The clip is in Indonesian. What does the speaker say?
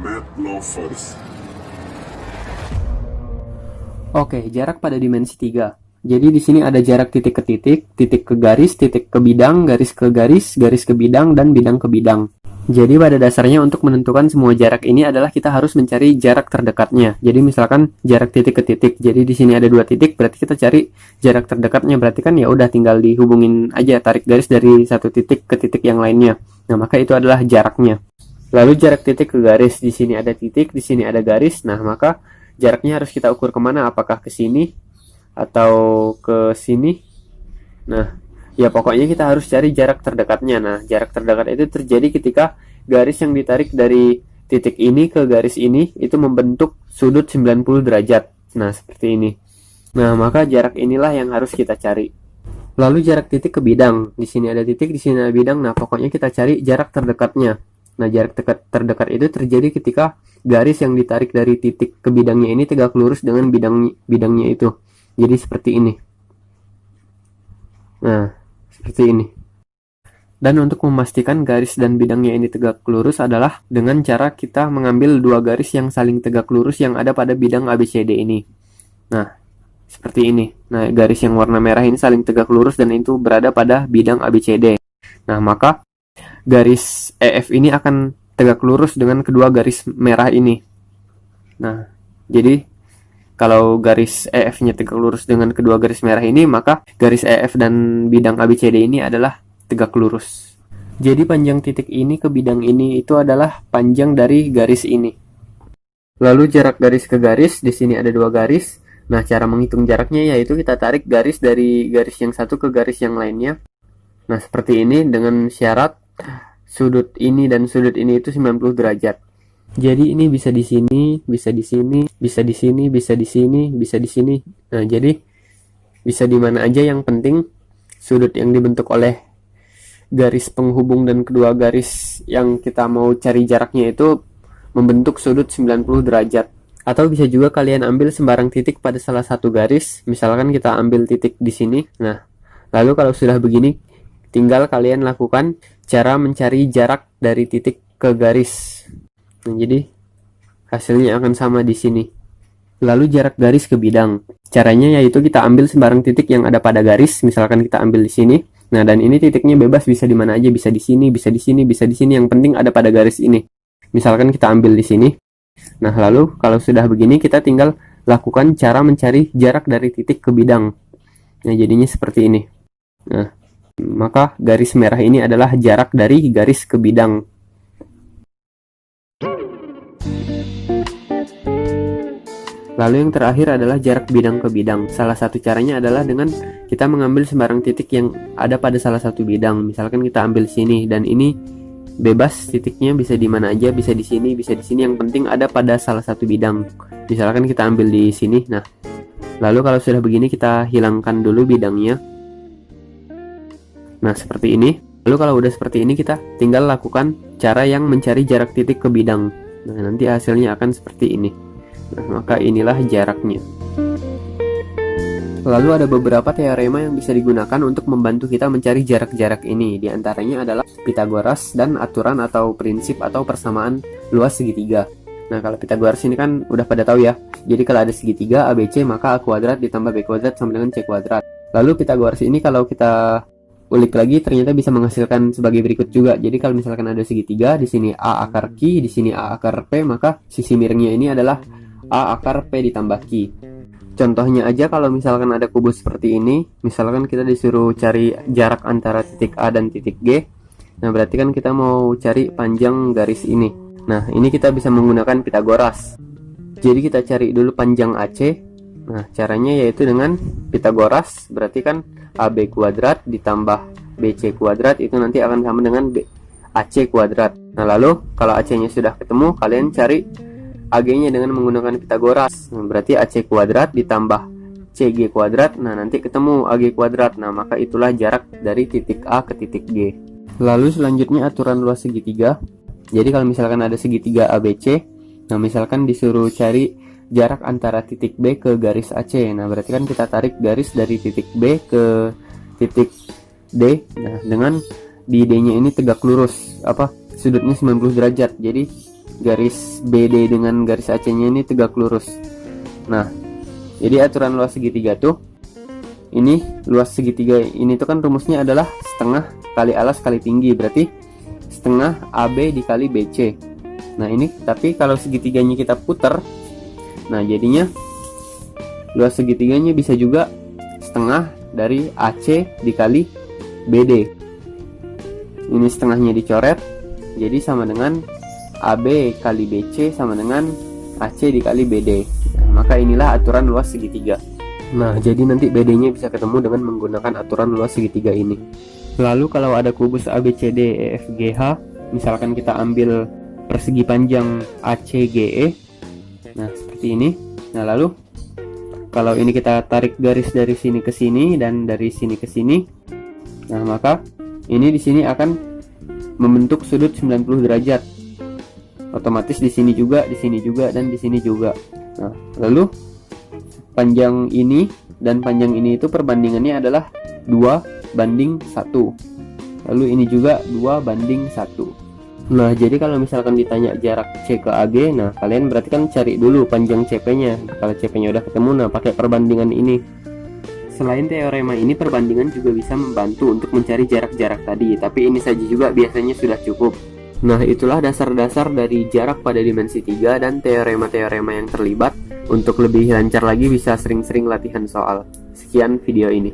Math Lovers. Oke, jarak pada dimensi 3. Jadi di sini ada jarak titik ke titik ke garis, titik ke bidang, garis ke garis, garis ke bidang, dan bidang ke bidang. Jadi pada dasarnya untuk menentukan semua jarak ini adalah kita harus mencari jarak terdekatnya. Jadi misalkan jarak titik ke titik. Jadi di sini ada 2 titik, berarti kita cari jarak terdekatnya. Berarti kan ya udah tinggal dihubungin aja, tarik garis dari satu titik ke titik yang lainnya. Nah, maka itu adalah jaraknya. Lalu jarak titik ke garis, di sini ada titik, di sini ada garis. Nah, maka jaraknya harus kita ukur kemana? Apakah ke sini atau ke sini? Nah, ya pokoknya kita harus cari jarak terdekatnya. Nah, jarak terdekat itu terjadi ketika garis yang ditarik dari titik ini ke garis ini itu membentuk sudut 90 derajat. Nah, seperti ini. Nah, maka jarak inilah yang harus kita cari. Lalu jarak titik ke bidang. Di sini ada titik, di sini ada bidang. Nah, pokoknya kita cari jarak terdekatnya. Nah, jarak terdekat itu terjadi ketika garis yang ditarik dari titik ke bidangnya ini tegak lurus dengan bidangnya itu. Jadi seperti ini. Nah, seperti ini. Dan untuk memastikan garis dan bidangnya ini tegak lurus adalah dengan cara kita mengambil 2 garis yang saling tegak lurus yang ada pada bidang ABCD ini. Nah, seperti ini. Nah, garis yang warna merah ini saling tegak lurus dan itu berada pada bidang ABCD. Nah, maka garis EF ini akan tegak lurus dengan kedua garis merah ini. Nah, jadi kalau garis EF-nya tegak lurus dengan kedua garis merah ini, maka garis EF dan bidang ABCD ini adalah tegak lurus. Jadi panjang titik ini ke bidang ini itu adalah panjang dari garis ini. Lalu jarak garis ke garis, di sini ada 2 garis. Nah, cara menghitung jaraknya yaitu kita tarik garis dari garis yang satu ke garis yang lainnya. Nah, seperti ini dengan syarat sudut ini dan sudut ini itu 90 derajat. Jadi ini bisa di sini, bisa di sini, bisa di sini, bisa di sini, bisa di sini. Nah, jadi bisa di mana aja, yang penting sudut yang dibentuk oleh garis penghubung dan kedua garis yang kita mau cari jaraknya itu membentuk sudut 90 derajat. Atau bisa juga kalian ambil sembarang titik pada salah satu garis. Misalkan kita ambil titik di sini. Nah, lalu kalau sudah begini, tinggal kalian lakukan cara mencari jarak dari titik ke garis. Nah, jadi hasilnya akan sama di sini. Lalu jarak garis ke bidang. Caranya yaitu kita ambil sembarang titik yang ada pada garis. Misalkan kita ambil di sini. Nah, dan ini titiknya bebas, bisa di mana aja, bisa di sini, bisa di sini, bisa di sini. Yang penting ada pada garis ini. Misalkan kita ambil di sini. Nah, lalu kalau sudah begini kita tinggal lakukan cara mencari jarak dari titik ke bidang. Nah, jadinya seperti ini. Nah, maka garis merah ini adalah jarak dari garis ke bidang. Lalu yang terakhir adalah jarak bidang ke bidang. Salah satu caranya adalah dengan kita mengambil sembarang titik yang ada pada salah satu bidang. Misalkan kita ambil sini, dan ini bebas, titiknya bisa di mana aja, bisa di sini, bisa di sini. Yang penting ada pada salah satu bidang. Misalkan kita ambil di sini. Nah, lalu kalau sudah begini kita hilangkan dulu bidangnya. Nah, seperti ini. Lalu kalau udah seperti ini kita tinggal lakukan cara yang mencari jarak titik ke bidang. Nah, nanti hasilnya akan seperti ini. Nah, maka inilah jaraknya. Lalu ada beberapa teorema yang bisa digunakan untuk membantu kita mencari jarak-jarak ini. Di antaranya adalah Pythagoras dan aturan atau prinsip atau persamaan luas segitiga. Nah, kalau Pythagoras ini kan udah pada tahu ya. Jadi kalau ada segitiga ABC, maka A kuadrat ditambah B kuadrat sama dengan C kuadrat. Lalu Pythagoras ini kalau kita ulik lagi ternyata bisa menghasilkan sebagai berikut juga. Jadi kalau misalkan ada segitiga, di sini A akar Q, di sini A akar P, maka sisi miringnya ini adalah A akar P ditambah Q. Contohnya aja kalau misalkan ada kubus seperti ini, misalkan kita disuruh cari jarak antara titik A dan titik G. Nah, berarti kan kita mau cari panjang garis ini. Nah, ini kita bisa menggunakan Pythagoras. Jadi kita cari dulu panjang AC. Nah, caranya yaitu dengan Pythagoras, berarti kan AB kuadrat ditambah BC kuadrat itu nanti akan sama dengan AC kuadrat. Nah, lalu kalau AC-nya sudah ketemu, kalian cari AG-nya dengan menggunakan Pythagoras. Nah, berarti AC kuadrat ditambah CG kuadrat. Nah, nanti ketemu AG kuadrat. Nah, maka itulah jarak dari titik A ke titik G. Lalu selanjutnya aturan luas segitiga. Jadi kalau misalkan ada segitiga ABC, nah misalkan disuruh cari jarak antara titik B ke garis AC. Nah, berarti kan kita tarik garis dari titik B ke titik D. Nah, dengan di D-nya ini tegak lurus, sudutnya 90 derajat. Jadi garis BD dengan garis AC-nya ini tegak lurus. Nah, jadi aturan luas segitiga tuh, ini luas segitiga ini tuh kan rumusnya adalah setengah kali alas kali tinggi, berarti setengah AB dikali BC. Nah ini, tapi kalau segitiganya kita putar, nah jadinya luas segitiganya bisa juga setengah dari AC dikali BD. Ini setengahnya dicoret, jadi sama dengan AB kali BC sama dengan AC dikali BD. Nah, maka inilah aturan luas segitiga. Nah, jadi nanti BD-nya bisa ketemu dengan menggunakan aturan luas segitiga ini. Lalu kalau ada kubus ABCD EFGH, misalkan kita ambil persegi panjang ACGE, nah seperti ini. Nah, lalu kalau ini kita tarik garis dari sini ke sini dan dari sini ke sini, nah maka ini di sini akan membentuk sudut 90 derajat. Otomatis di sini juga, dan di sini juga. Nah, lalu panjang ini dan panjang ini itu perbandingannya adalah 2:1. Lalu ini juga 2:1. Nah, jadi kalau misalkan ditanya jarak C ke AG, nah kalian berarti kan cari dulu panjang CP-nya. Kalau CP-nya udah ketemu, nah pakai perbandingan ini. Selain teorema ini, perbandingan juga bisa membantu untuk mencari jarak-jarak tadi, tapi ini saja juga biasanya sudah cukup. Nah, itulah dasar-dasar dari jarak pada dimensi 3 dan teorema-teorema yang terlibat. Untuk lebih lancar lagi bisa sering-sering latihan soal. Sekian video ini.